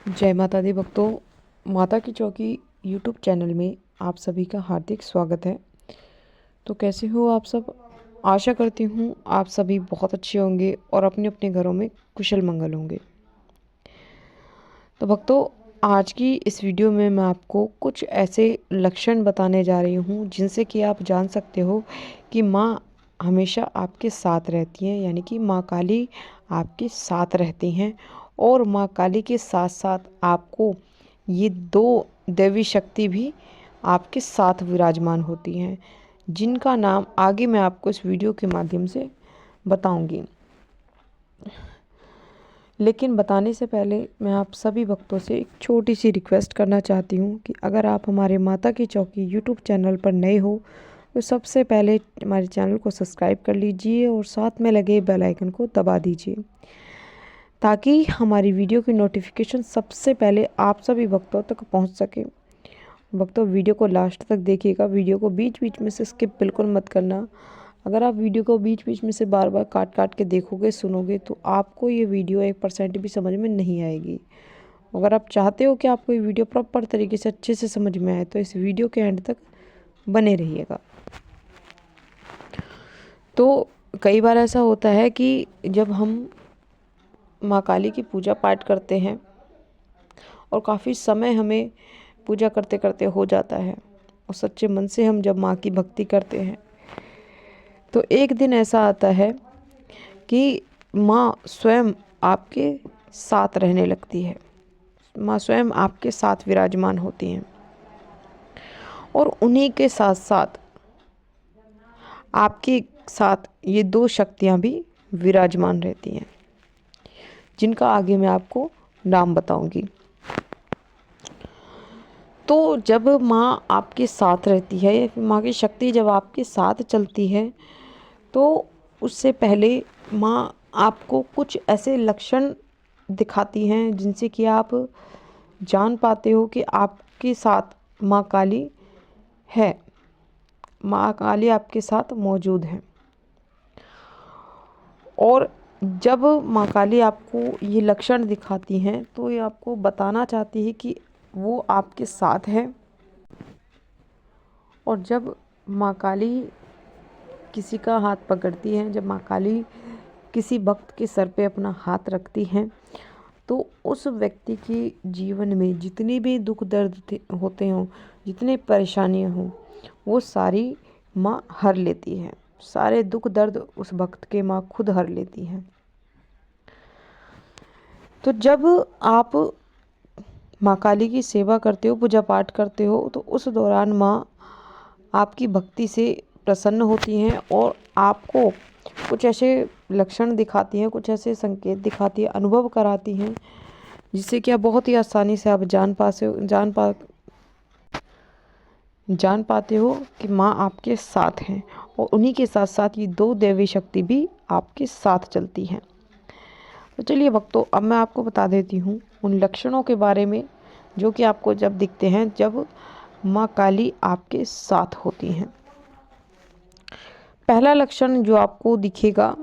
जय माता दी भक्तों। माता की चौकी यूट्यूब चैनल में आप सभी का हार्दिक स्वागत है। तो कैसे हो आप सब? आशा करती हूँ आप सभी बहुत अच्छे होंगे और अपने अपने घरों में कुशल मंगल होंगे। तो भक्तों, आज की इस वीडियो में मैं आपको कुछ ऐसे लक्षण बताने जा रही हूँ जिनसे कि आप जान सकते हो कि माँ हमेशा आपके साथ रहती हैं, यानी कि माँ काली आपके साथ रहती हैं। और माँ काली के साथ साथ आपको ये दो देवी शक्ति भी आपके साथ विराजमान होती हैं, जिनका नाम आगे मैं आपको इस वीडियो के माध्यम से बताऊंगी। लेकिन बताने से पहले मैं आप सभी भक्तों से एक छोटी सी रिक्वेस्ट करना चाहती हूँ कि अगर आप हमारे माता की चौकी यूट्यूब चैनल पर नए हो तो सबसे पहले हमारे चैनल को सब्सक्राइब कर लीजिए और साथ में लगे बेल आइकन को दबा दीजिए, ताकि हमारी वीडियो की नोटिफिकेशन सबसे पहले आप सभी भक्तों तक पहुँच सके। भक्तों, वीडियो को लास्ट तक देखिएगा, वीडियो को बीच बीच में से स्किप बिल्कुल मत करना। अगर आप वीडियो को बीच बीच में से बार बार काट काट के देखोगे, सुनोगे, तो आपको ये वीडियो 1% भी समझ में नहीं आएगी। अगर आप चाहते हो कि आपको ये वीडियो प्रॉपर तरीके से अच्छे से समझ में आए तो इस वीडियो के एंड तक बने रहिएगा। तो कई बार ऐसा होता है कि जब हम माँ काली की पूजा पाठ करते हैं और काफ़ी समय हमें पूजा करते करते हो जाता है और सच्चे मन से हम जब माँ की भक्ति करते हैं तो एक दिन ऐसा आता है कि माँ स्वयं आपके साथ रहने लगती है। माँ स्वयं आपके साथ विराजमान होती हैं और उन्हीं के साथ साथ आपके साथ ये दो शक्तियाँ भी विराजमान रहती हैं, जिनका आगे मैं आपको नाम बताऊंगी। तो जब माँ आपके साथ रहती है या फिर माँ की शक्ति जब आपके साथ चलती है तो उससे पहले माँ आपको कुछ ऐसे लक्षण दिखाती हैं जिनसे कि आप जान पाते हो कि आपके साथ माँ काली है, माँ काली आपके साथ मौजूद है। और जब माँ काली आपको ये लक्षण दिखाती हैं तो ये आपको बताना चाहती है कि वो आपके साथ है। और जब माँ काली किसी का हाथ पकड़ती हैं, जब माँ काली किसी भक्त के सर पे अपना हाथ रखती हैं, तो उस व्यक्ति के जीवन में जितने भी दुख दर्द होते हों, जितने परेशानियाँ हों, वो सारी माँ हर लेती है। सारे दुख दर्द उस भक्त के माँ खुद हर लेती हैं। तो जब आप माँ काली की सेवा करते हो, पूजा पाठ करते हो, तो उस दौरान माँ आपकी भक्ति से प्रसन्न होती हैं और आपको कुछ ऐसे लक्षण दिखाती हैं, कुछ ऐसे संकेत दिखाती है, अनुभव कराती हैं, जिससे कि आप बहुत ही आसानी से आप जान पाते हो कि माँ आपके साथ हैं। और उन्हीं के साथ साथ ये दो दैवी शक्ति भी आपके साथ चलती हैं। तो चलिए भक्तों, अब मैं आपको बता देती हूँ उन लक्षणों के बारे में जो कि आपको जब दिखते हैं जब माँ काली आपके साथ होती हैं। पहला लक्षण जो आपको दिखेगा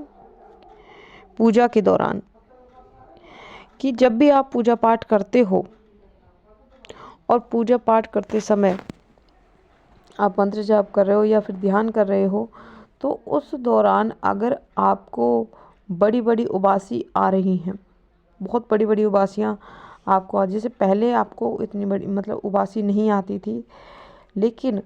पूजा के दौरान, कि जब भी आप पूजा पाठ करते हो और पूजा पाठ करते समय आप मंत्र जाप कर रहे हो या फिर ध्यान कर रहे हो, तो उस दौरान अगर आपको बड़ी बड़ी उबासी आ रही हैं, बहुत बड़ी बड़ी उबासियाँ आपको जैसे पहले आपको इतनी बड़ी मतलब उबासी नहीं आती थी, लेकिन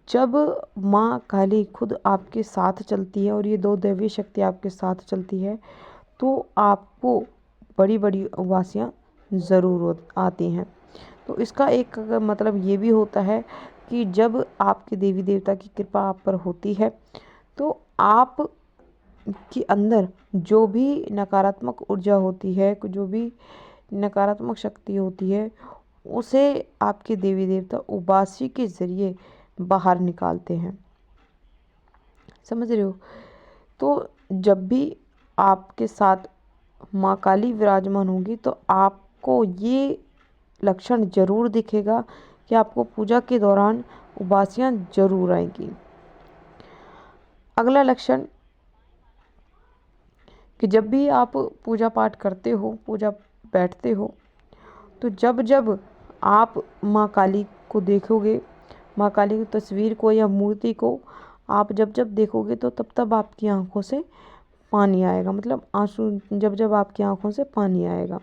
जब माँ काली खुद आपके साथ चलती है और ये दो दैवी शक्ति आपके साथ चलती है तो आपको बड़ी बड़ी उबासियाँ ज़रूर आती हैं। तो इसका एक मतलब ये भी होता है कि जब आपके देवी देवता की कृपा आप पर होती है तो आप के अंदर जो भी नकारात्मक ऊर्जा होती है, जो भी नकारात्मक शक्ति होती है, उसे आपके देवी देवता उबासी के ज़रिए बाहर निकालते हैं। समझ रहे हो? तो जब भी आपके साथ माँ काली विराजमान होंगी तो आपको ये लक्षण जरूर दिखेगा कि आपको पूजा के दौरान उबासियाँ जरूर आएंगी। अगला लक्षण कि जब भी आप पूजा पाठ करते हो, पूजा बैठते हो, तो जब जब आप माँ काली को देखोगे, माँ काली की तस्वीर को या मूर्ति को आप जब जब देखोगे तो तब तब आपकी आंखों से पानी आएगा, मतलब आंसू, जब जब आपकी आंखों से पानी आएगा।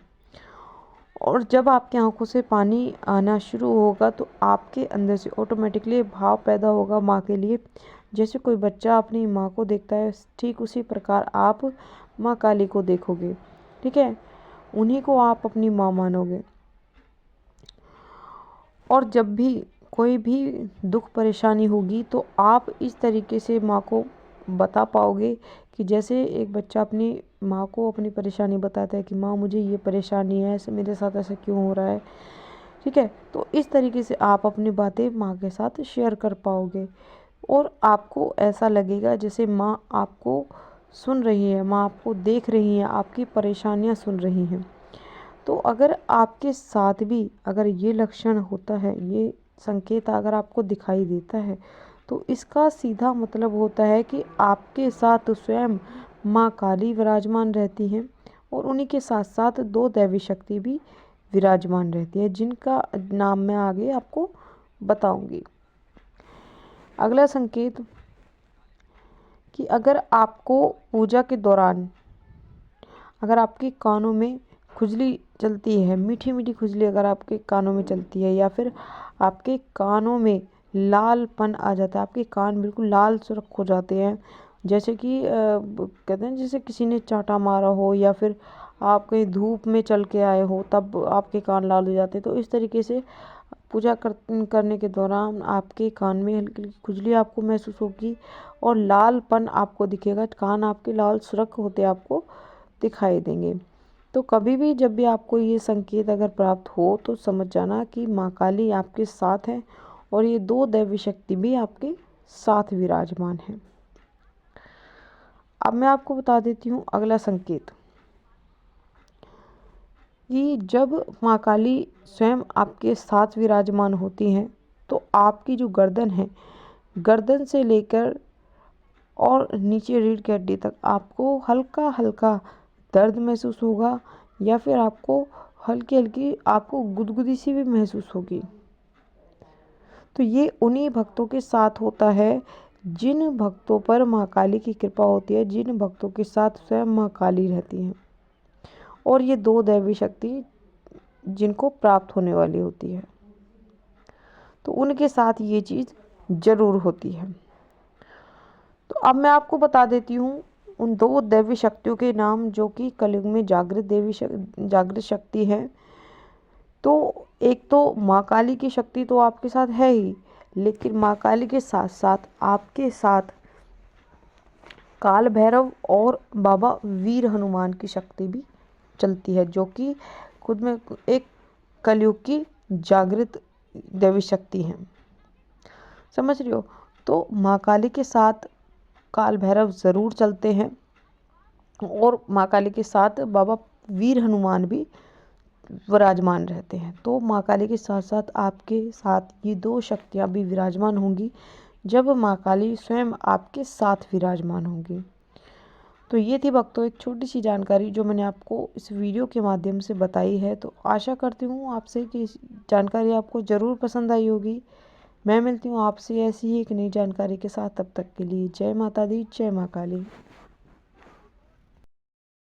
और जब आपकी आंखों से पानी आना शुरू होगा तो आपके अंदर से ऑटोमेटिकली भाव पैदा होगा माँ के लिए। जैसे कोई बच्चा अपनी माँ को देखता है, ठीक उसी प्रकार आप माँ काली को देखोगे। ठीक है, उन्हीं को आप अपनी माँ मानोगे। और जब भी कोई भी दुख परेशानी होगी तो आप इस तरीके से माँ को बता पाओगे कि जैसे एक बच्चा अपनी माँ को अपनी परेशानी बताता है कि माँ मुझे ये परेशानी है, ऐसे मेरे साथ ऐसा क्यों हो रहा है। ठीक है, तो इस तरीके से आप अपनी बातें माँ के साथ शेयर कर पाओगे और आपको ऐसा लगेगा जैसे माँ आपको सुन रही है, माँ आपको देख रही है, आपकी परेशानियाँ सुन रही हैं। तो अगर आपके साथ भी अगर ये लक्षण होता है, ये संकेत अगर आपको दिखाई देता है, तो इसका सीधा मतलब होता है कि आपके साथ स्वयं माँ काली विराजमान रहती हैं और उन्हीं के साथ साथ दो दैवी शक्ति भी विराजमान रहती है, जिनका नाम मैं आगे आपको बताऊंगी। अगला संकेत कि अगर आपको पूजा के दौरान अगर आपके कानों में खुजली चलती है, मीठी मीठी खुजली अगर आपके कानों में चलती है, या फिर आपके कानों में लालपन आ जाता है, आपके कान बिल्कुल लाल सुर्ख हो जाते हैं, जैसे कि कहते हैं जैसे किसी ने चांटा मारा हो, या फिर आप कहीं धूप में चल के आए हो तब आपके कान लाल हो जाते हैं। तो इस तरीके से पूजा करने के दौरान आपके कान में हल्की हल्की खुजली आपको महसूस होगी और लालपन आपको दिखेगा, कान आपके लाल सुर्ख होते आपको दिखाई देंगे। तो कभी भी जब भी आपको ये संकेत अगर प्राप्त हो तो समझ जाना कि माँ काली आपके साथ है और ये दो दैवी शक्ति भी आपके साथ विराजमान है। अब मैं आपको बता देती हूँ अगला संकेत कि जब माँ काली स्वयं आपके साथ विराजमान होती हैं तो आपकी जो गर्दन है, गर्दन से लेकर और नीचे रीढ़ की हड्डी तक आपको हल्का हल्का दर्द महसूस होगा, या फिर आपको हल्की हल्की आपको गुदगुदी सी भी महसूस होगी। तो ये उन्हीं भक्तों के साथ होता है जिन भक्तों पर माँ काली की कृपा होती है, जिन भक्तों के साथ स्वयं माँ काली रहती हैं और ये दो दैवी शक्ति जिनको प्राप्त होने वाली होती है, तो उनके साथ ये चीज़ जरूर होती है। तो अब मैं आपको बता देती हूँ उन दो दैवी शक्तियों के नाम जो कि कलयुग में जागृत शक्ति है। तो एक तो माँ काली की शक्ति तो आपके साथ है ही, लेकिन माँ काली के साथ साथ आपके साथ काल भैरव और बाबा वीर हनुमान की शक्ति भी चलती है, जो कि खुद में एक कलयुग की जागृत दैवी शक्ति है। समझ रहे हो? तो माँ काली के साथ काल भैरव ज़रूर चलते हैं और माँ काली के साथ बाबा वीर हनुमान भी विराजमान रहते हैं। तो माँ काली के साथ साथ आपके साथ ये दो शक्तियाँ भी विराजमान होंगी जब माँ काली स्वयं आपके साथ विराजमान होंगी। तो ये थी भक्तों एक छोटी सी जानकारी जो मैंने आपको इस वीडियो के माध्यम से बताई है। तो आशा करती हूँ आपसे कि इस जानकारी आपको ज़रूर पसंद आई होगी। मैं मिलती हूँ आपसे ऐसी ही एक नई जानकारी के साथ, तब तक के लिए जय माता दी, जय माँ काली।